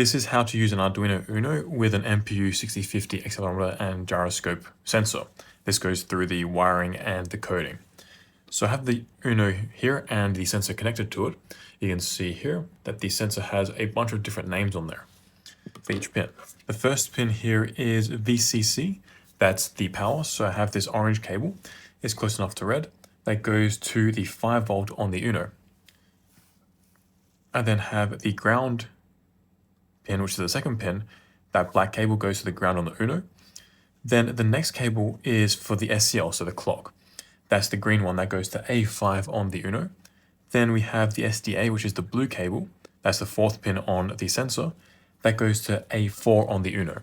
This is how to use an Arduino Uno with an MPU6050 accelerometer and gyroscope sensor. This goes through the wiring and the coding. So I have the Uno here and the sensor connected to it. You can see here that the sensor has a bunch of different names on there for each pin. The first pin here is VCC. That's the power. So I have this orange cable. It's close enough to red. That goes to the 5 volt on the Uno. I then have the ground pin, which is the second pin. That black cable goes to the ground on the Uno. Then the next cable is for the SCL, so the clock. That's the green one that goes to A5 on the Uno. Then we have the SDA, which is the blue cable. That's the fourth pin on the sensor. That goes to A4 on the Uno.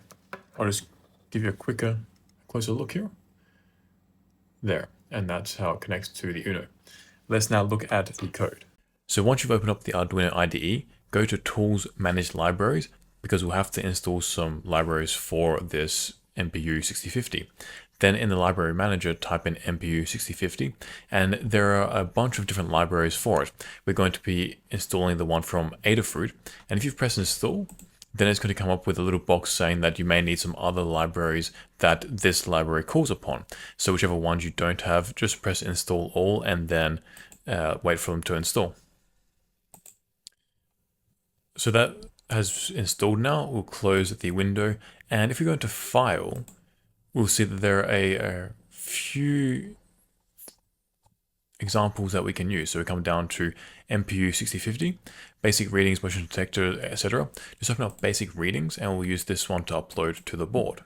I'll just give you a closer look here. There, and that's how it connects to the Uno. Let's now look at the code. So once you've opened up the Arduino IDE, go to Tools, Manage Libraries, because we'll have to install some libraries for this MPU6050. Then in the Library Manager, type in MPU6050, and there are a bunch of different libraries for it. We're going to be installing the one from Adafruit, and if you press Install, then it's going to come up with a little box saying that you may need some other libraries that this library calls upon. So whichever ones you don't have, just press Install All and then wait for them to install. So that has installed now. We'll close the window, and if we go into File, we'll see that there are a few examples that we can use. So we come down to MPU6050, basic readings, motion detector, etc. Just open up basic readings, and we'll use this one to upload to the board.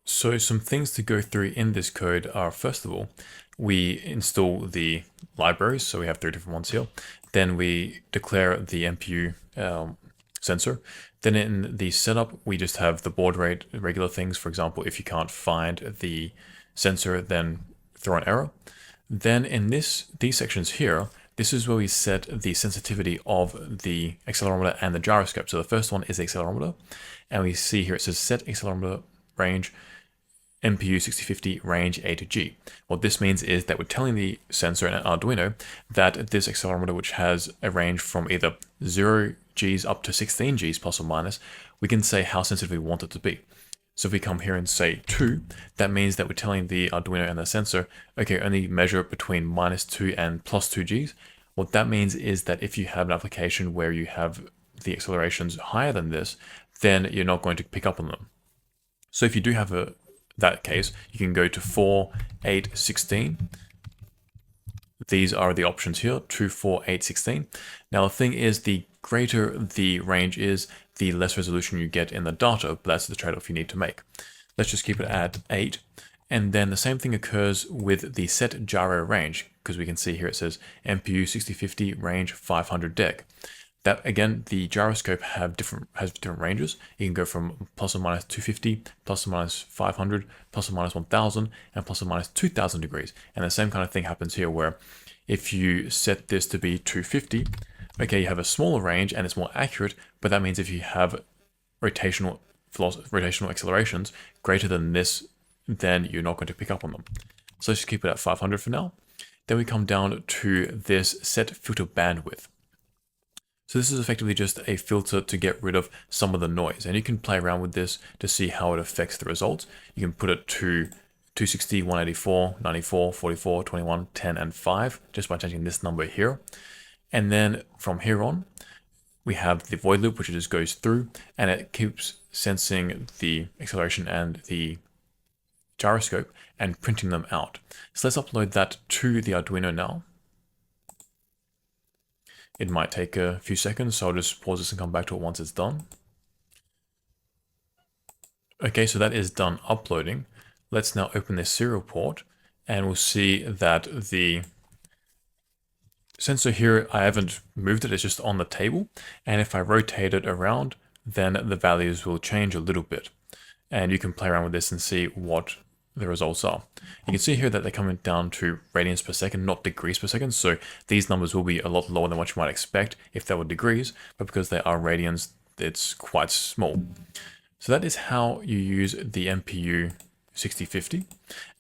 So some things to go through in this code are, first of all, we install the libraries. So we have 3 different ones here. Then we declare the MPU sensor. Then in the setup, we just have the baud rate, regular things. For example, if you can't find the sensor, then throw an error. Then in these sections here, this is where we set the sensitivity of the accelerometer and the gyroscope. So the first one is the accelerometer, and we see here it says set accelerometer range MPU6050 range A to G. What this means is that we're telling the sensor in Arduino that this accelerometer, which has a range from either 0 Gs up to 16 Gs plus or minus, we can say how sensitive we want it to be. So if we come here and say 2, that means that we're telling the Arduino and the sensor, okay, only measure between -2 and +2 Gs. What that means is that if you have an application where you have the accelerations higher than this, then you're not going to pick up on them. So if you do have that case, you can go to 4, 8, 16. These are the options here, 2, 4, 8, 16. Now the thing is, the greater the range is, the less resolution you get in the data, but that's the trade-off you need to make. Let's just keep it at 8. And then the same thing occurs with the set gyro range, because we can see here it says MPU6050 range 500 deg. That again, the gyroscope has different ranges. You can go from ±250, ±500, ±1000, and ±2000 degrees. And the same kind of thing happens here, where if you set this to be 250, okay, you have a smaller range and it's more accurate, but that means if you have rotational accelerations greater than this, then you're not going to pick up on them. So let's just keep it at 500 for now. Then we come down to this set filter bandwidth. So this is effectively just a filter to get rid of some of the noise, and you can play around with this to see how it affects the results. You can put it to 260, 184, 94, 44, 21, 10, and 5 just by changing this number here. And then from here on, we have the void loop, which it just goes through, and it keeps sensing the acceleration and the gyroscope and printing them out. So let's upload that to the Arduino now. It might take a few seconds, so I'll just pause this and come back to it once it's done. Okay, so that is done uploading. Let's now open this serial port, and we'll see that the sensor here, I haven't moved it, it's just on the table. And if I rotate it around, then the values will change a little bit. And you can play around with this and see what the results are. You can see here that they're coming down to radians per second, not degrees per second. So these numbers will be a lot lower than what you might expect if they were degrees, but because they are radians, it's quite small. So that is how you use the MPU6050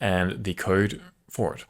and the code for it.